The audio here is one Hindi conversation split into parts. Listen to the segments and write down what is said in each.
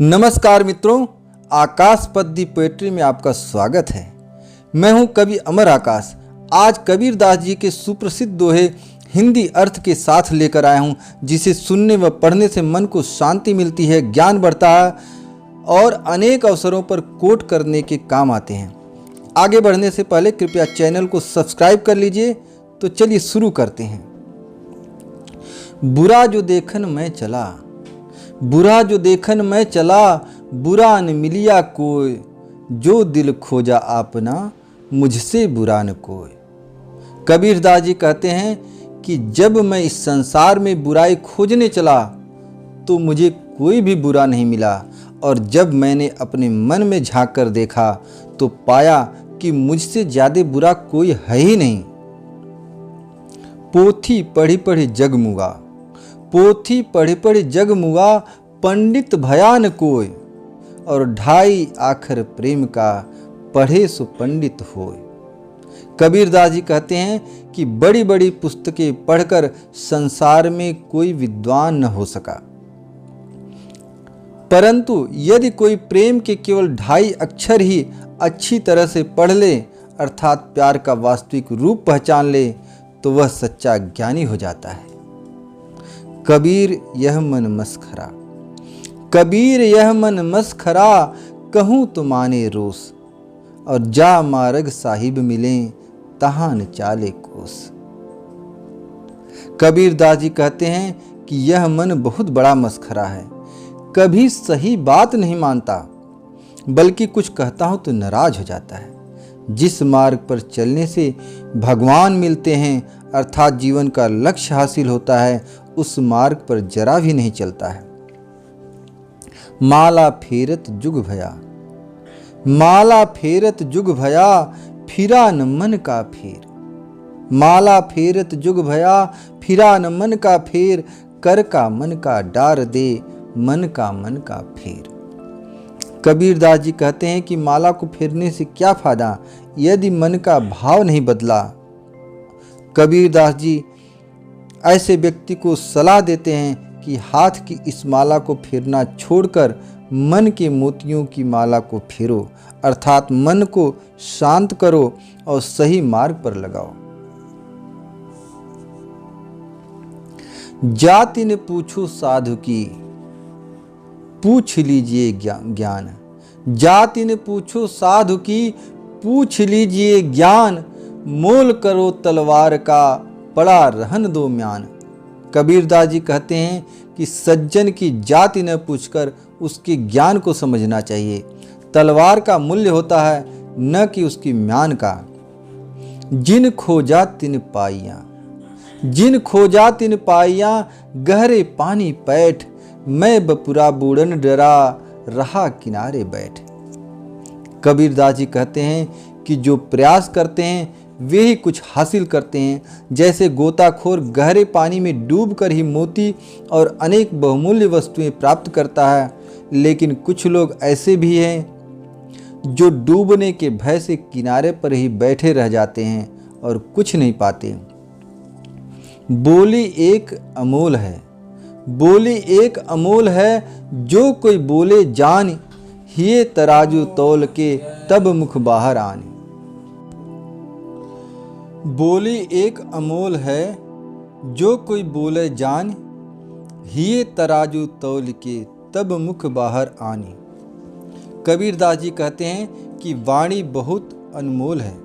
नमस्कार मित्रों, आकाश पद्दी पोएट्री में आपका स्वागत है। मैं हूं कवि अमर आकाश। आज कबीर दास जी के सुप्रसिद्ध दोहे हिंदी अर्थ के साथ लेकर आया हूं, जिसे सुनने व पढ़ने से मन को शांति मिलती है, ज्ञान बढ़ता है और अनेक अवसरों पर कोट करने के काम आते हैं। आगे बढ़ने से पहले कृपया चैनल को सब्सक्राइब कर लीजिए। तो चलिए शुरू करते हैं। बुरा जो देखन मैं चला, बुरा जो देखन मैं चला, बुरा न मिलिया कोई, जो दिल खोजा आपना, मुझसे बुरा न कोई। कबीर दास जी कहते हैं कि जब मैं इस संसार में बुराई खोजने चला तो मुझे कोई भी बुरा नहीं मिला, और जब मैंने अपने मन में झांक कर देखा तो पाया कि मुझसे ज़्यादा बुरा कोई है ही नहीं। पोथी पढ़ी पढ़ी जगमुगा, पोथी पढ़ी पढ़ी जगमुगा, पंडित भयान कोय, और ढाई आखर प्रेम का, पढ़े सो पंडित होय। कबीर दास जी कहते हैं कि बड़ी बड़ी पुस्तकें पढ़कर संसार में कोई विद्वान न हो सका, परंतु यदि कोई प्रेम के केवल 2.5 अक्षर ही अच्छी तरह से पढ़ ले, अर्थात प्यार का वास्तविक रूप पहचान ले, तो वह सच्चा ज्ञानी हो जाता है। कबीर यह मन मस्खरा, कबीर यह मन मस्खरा, कहूँ तो माने रोस, और जा मार्ग साहिब मिले, तहाँ न चाले कोस। कबीर दास जी कहते हैं कि यह मन बहुत बड़ा मस्खरा है, कभी सही बात नहीं मानता, बल्कि कुछ कहता हूं तो नाराज हो जाता है। जिस मार्ग पर चलने से भगवान मिलते हैं, अर्थात जीवन का लक्ष्य हासिल होता है, उस मार्ग पर जरा भी नहीं चलता है। माला फेरत जुग भया, माला फेरत जुग भया, फिरा न मन का फेर। माला फेरत जुग भया, फिरा न मन का फेर, कर का मन का डार दे, मन का फेर। कबीर दास जी कहते हैं कि माला को फेरने से क्या फायदा यदि मन का भाव नहीं बदला। कबीर दास जी ऐसे व्यक्ति को सलाह देते हैं कि हाथ की इस माला को फेरना छोड़कर मन के मोतियों की माला को फेरो, अर्थात मन को शांत करो और सही मार्ग पर लगाओ। जाति ने पूछो साधु की, पूछ लीजिए ज्ञान। जाति ने पूछो साधु की, पूछ लीजिए ज्ञान, मोल करो तलवार का, पड़ा रहन दो म्यान। कबीर दास जी कहते हैं कि सज्जन की जाति न पूछकर उसके ज्ञान को समझना चाहिए। तलवार का मूल्य होता है, न कि उसकी म्यान का। जिन खोजा तिन पाइया, जिन खोजा तिन पाइया, गहरे पानी पैठ, मैं बपुरा बूढ़न डरा, रहा किनारे बैठ। कबीर दास जी कहते हैं कि जो प्रयास करते हैं वे ही कुछ हासिल करते हैं। जैसे गोताखोर गहरे पानी में डूबकर ही मोती और अनेक बहुमूल्य वस्तुएं प्राप्त करता है, लेकिन कुछ लोग ऐसे भी हैं जो डूबने के भय से किनारे पर ही बैठे रह जाते हैं और कुछ नहीं पाते। बोली एक अमोल है, बोली एक अमोल है, जो कोई बोले जान, हिये तराजू तौल के, तब मुख बाहर आने। बोली एक अमोल है, जो कोई बोले जान, हिये तराजू तौल के, तब मुख बाहर आने। कबीर दास जी कहते हैं कि वाणी बहुत अनमोल है,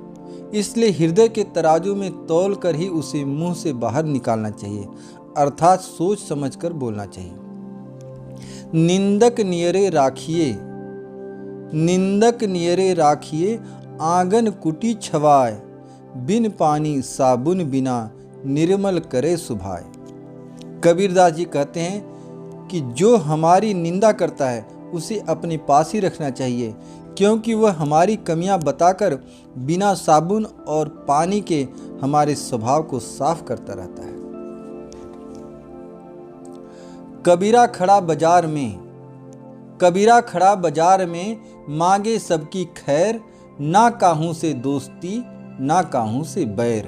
इसलिए हृदय के तराजू में तौल कर ही उसे मुंह से बाहर निकालना चाहिए, अर्थात सोच समझकर बोलना चाहिए। निंदक नियरे राखिए, निंदक नियरे राखिए, आंगन कुटी छवाए, बिन पानी साबुन बिना, निर्मल करे सुभाए। कबीर दास जी कहते हैं कि जो हमारी निंदा करता है उसे अपने पास ही रखना चाहिए, क्योंकि वह हमारी कमियां बताकर बिना साबुन और पानी के हमारे स्वभाव को साफ करता रहता है। कबीरा खड़ा बाजार में, कबीरा खड़ा बाजार में, मांगे सबकी खैर, ना काहू से दोस्ती, ना काहू से बैर।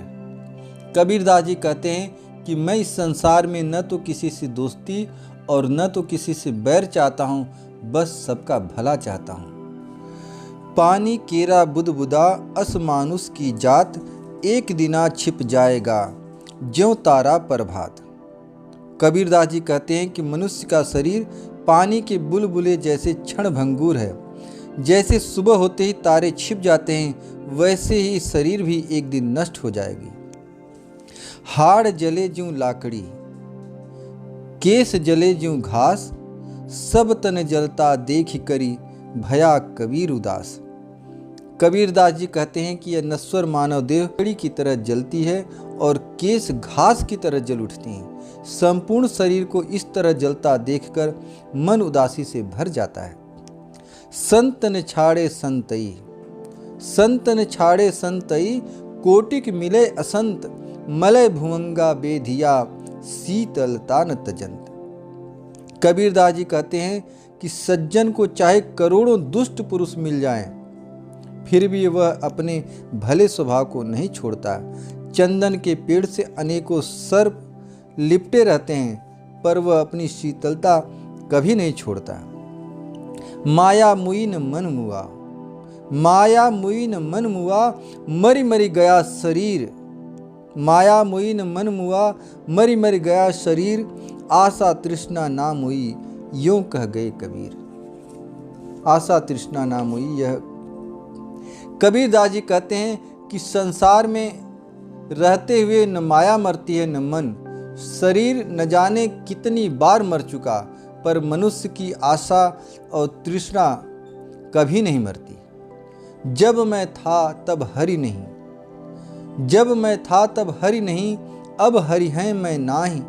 कबीर दास जी कहते हैं कि मैं इस संसार में न तो किसी से दोस्ती और न तो किसी से बैर चाहता हूँ, बस सबका भला चाहता हूँ। पानी केरा बुदबुदा अस मानुष की जात, एक दिना छिप जाएगा ज्यों तारा प्रभात। कबीरदास जी कहते हैं कि मनुष्य का शरीर पानी के बुलबुले जैसे क्षण भंगुर है। जैसे सुबह होते ही तारे छिप जाते हैं, वैसे ही शरीर भी एक दिन नष्ट हो जाएगी। हाड़ जले ज्यों लाकड़ी, केस जले ज्यों घास, सब तन जलता देख करी भया कबीर उदास। कबीरदास जी कहते हैं कि यह नश्वर मानव देह लकड़ी की तरह जलती है और केस घास की तरह जल उठती हैं। संपूर्ण शरीर को इस तरह जलता देखकर मन उदासी से भर जाता है। संतन छाड़े संतई, संतन छाड़े संतई, कोटिक मिले असंत, मलय भुवंगा बेधिया शीतलता न तजंत। कबीरदास जी कहते हैं कि सज्जन को चाहे करोड़ों दुष्ट पुरुष मिल जाएं, फिर भी वह अपने भले स्वभाव को नहीं छोड़ता। चंदन के पेड़ से अनेकों सर्प लिपटे रहते हैं, पर वह अपनी शीतलता कभी नहीं छोड़ता। माया मुईन मन मुआ, माया मुईन मन मुआ, मरी मरी गया शरीर। माया मुईन मन मुआ, मरी मरी गया शरीर, आशा तृष्णा ना मुई, यूं कह गए कबीर। आशा तृष्णा ना मुई, यह कबीरदास जी कहते हैं कि संसार में रहते हुए न माया मरती है न मन। शरीर न जाने कितनी बार मर चुका, पर मनुष्य की आशा और तृष्णा कभी नहीं मरती। जब मैं था तब हरि नहीं, जब मैं था तब हरि नहीं, अब हरि हैं मैं नाही,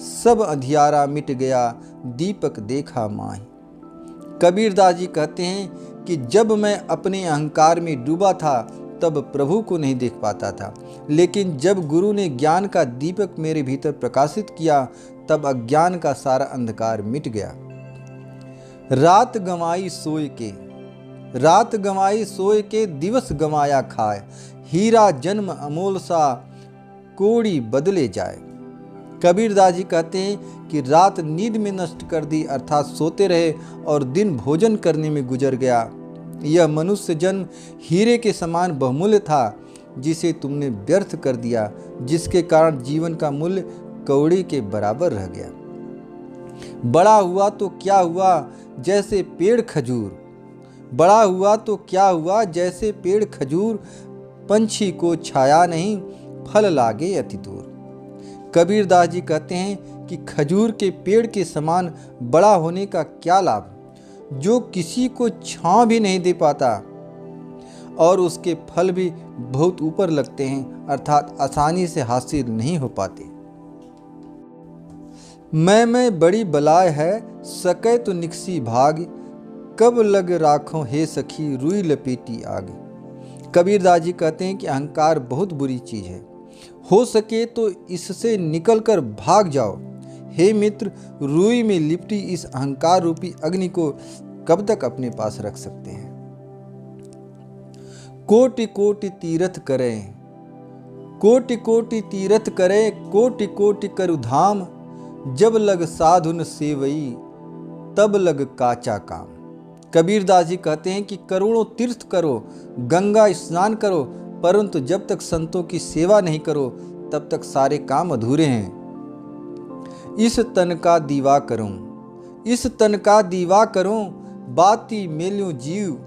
सब अंधियारा मिट गया दीपक देखा माही। कबीरदास जी कहते हैं कि जब मैं अपने अहंकार में डूबा था तब प्रभु को नहीं देख पाता था, लेकिन जब गुरु ने ज्ञान का दीपक मेरे भीतर प्रकाशित किया तब अज्ञान का सारा अंधकार मिट गया। रात गंवाई सोए के, रात गंवाई सोए के, दिवस गंवाया खाए, हीरा जन्म अमोल सा कोड़ी बदले जाए। कबीरदास जी कहते हैं कि रात नींद में नष्ट कर दी, अर्थात सोते रहे, और दिन भोजन करने में गुजर गया। यह मनुष्य जन्म हीरे के समान बहुमूल्य था, जिसे तुमने व्यर्थ कर दिया, जिसके कारण जीवन का मूल्य कौड़ी के बराबर रह गया। बड़ा हुआ तो क्या हुआ जैसे पेड़ खजूर, बड़ा हुआ तो क्या हुआ जैसे पेड़ खजूर, पंछी को छाया नहीं फल लागे अति दूर। कबीरदास जी कहते हैं कि खजूर के पेड़ के समान बड़ा होने का क्या लाभ, जो किसी को छांव भी नहीं दे पाता और उसके फल भी बहुत ऊपर लगते हैं, अर्थात आसानी से हासिल नहीं हो पाते। मैं बड़ी बलाय है, सके तो निकसी भाग, कब लग राखों हे सखी रुई लपेटी आग। कबीरदास जी कहते हैं कि अहंकार बहुत बुरी चीज है, हो सके तो इससे निकलकर भाग जाओ। हे मित्र, रुई में लिपटी इस अहंकार रूपी अग्नि को कब तक अपने पास रख सकते हैं। कोटि कोटि तीर्थ करें, कोटि कोटि तीर्थ करें, कोटि कोटि करु धाम, जब लग साधुन सेवई तब लग काचा काम। कबीरदास जी कहते हैं कि करोड़ों तीर्थ करो, गंगा स्नान करो, परंतु जब तक संतों की सेवा नहीं करो तब तक सारे काम अधूरे हैं। इस तन का दीवा करूं, इस तन का दीवा करूं, बाती मेल्यूं जीव,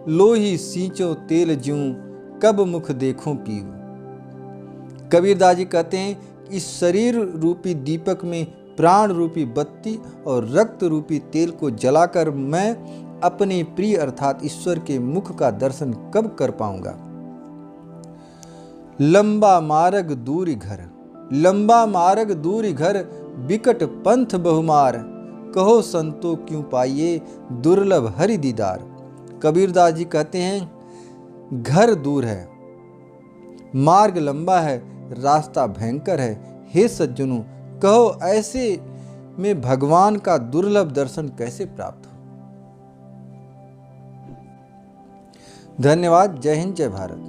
लोही सींचो तेल ज्यूं, कब मुख देखूं पीव। कबीरदास जी कहते हैं इस शरीर रूपी दीपक में प्राण रूपी बत्ती और रक्त रूपी तेल को जलाकर मैं अपने प्रिय अर्थात ईश्वर के मुख का दर्शन कब कर पाऊंगा। लंबा मार्ग दूरी घर, लंबा मार्ग दूरी घर, बिकट पंथ बहुमार, कहो संतो क्यों पाइए दुर्लभ हरि दीदार। कबीरदास जी कहते हैं घर दूर है, मार्ग लंबा है, रास्ता भयंकर है। हे सज्जनों, कहो ऐसे में भगवान का दुर्लभ दर्शन कैसे प्राप्त हो। धन्यवाद। जय हिंद, जय भारत।